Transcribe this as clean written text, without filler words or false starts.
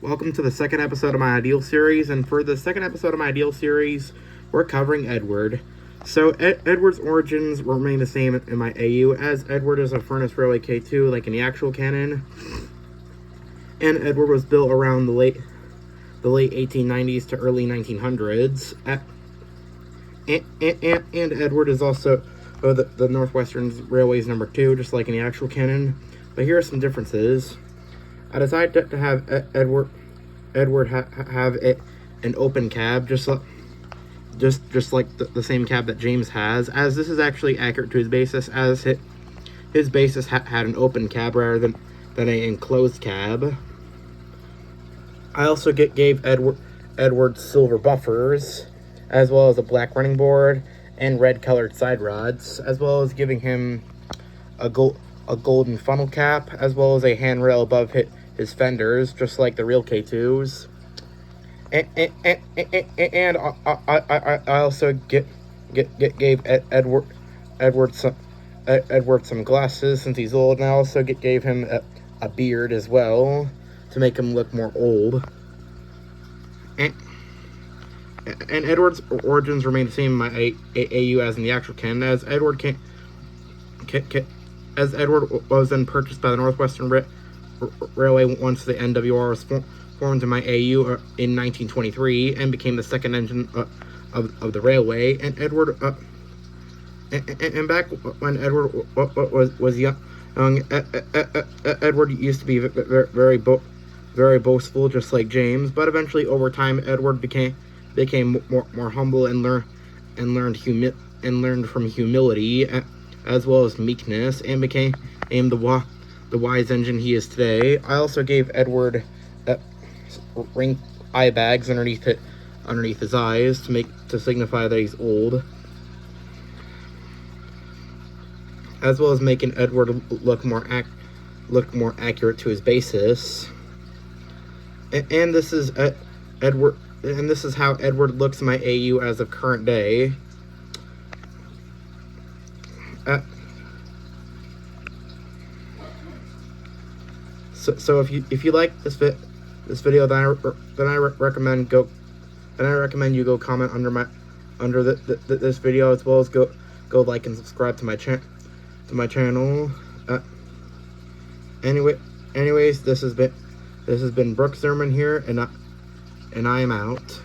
Welcome to the second episode of my Ideal series, and for the second episode of my Ideal series, we're covering Edward. So, Edward's origins remain the same in my AU, as Edward is a Furnace Railway K2, like in the actual canon, and Edward was built around the late 1890s to early 1900s, and Edward is also the Northwestern Railway's number 2, just like in the actual canon, but here are some differences. I decided to have Edward have an open cab, just like the same cab that James has, as this is actually accurate to his basis, as his basis had an open cab rather than an enclosed cab. I also gave Edward silver buffers, as well as a black running board and red colored side rods, as well as giving him a golden funnel cap, as well as a handrail above his fenders, just like the real K2s. And I also gave Edward some glasses since he's old, and I also gave him a beard as well to make him look more old. And Edward's origins remain the same in my AU as in the actual canon, as Edward was then purchased by the Northwestern Railway once the NWR was formed in my AU in 1923 and became the second engine of the railway. And Edward and back when Edward was young, Edward used to be very boastful, just like James. But eventually, over time, Edward became more humble and learned from humility, as well as meekness, and became the wise engine he is today. I also gave Edward ring eye bags underneath his eyes to signify that he's old, as well as making Edward look more accurate to his basis. And this is Edward, and this is how Edward looks in my AU as of current day. So if you like this video, then I recommend you go comment under this video, as well as go like and subscribe to my channel. Anyways, this has been Brooks Zerman here, and I am out.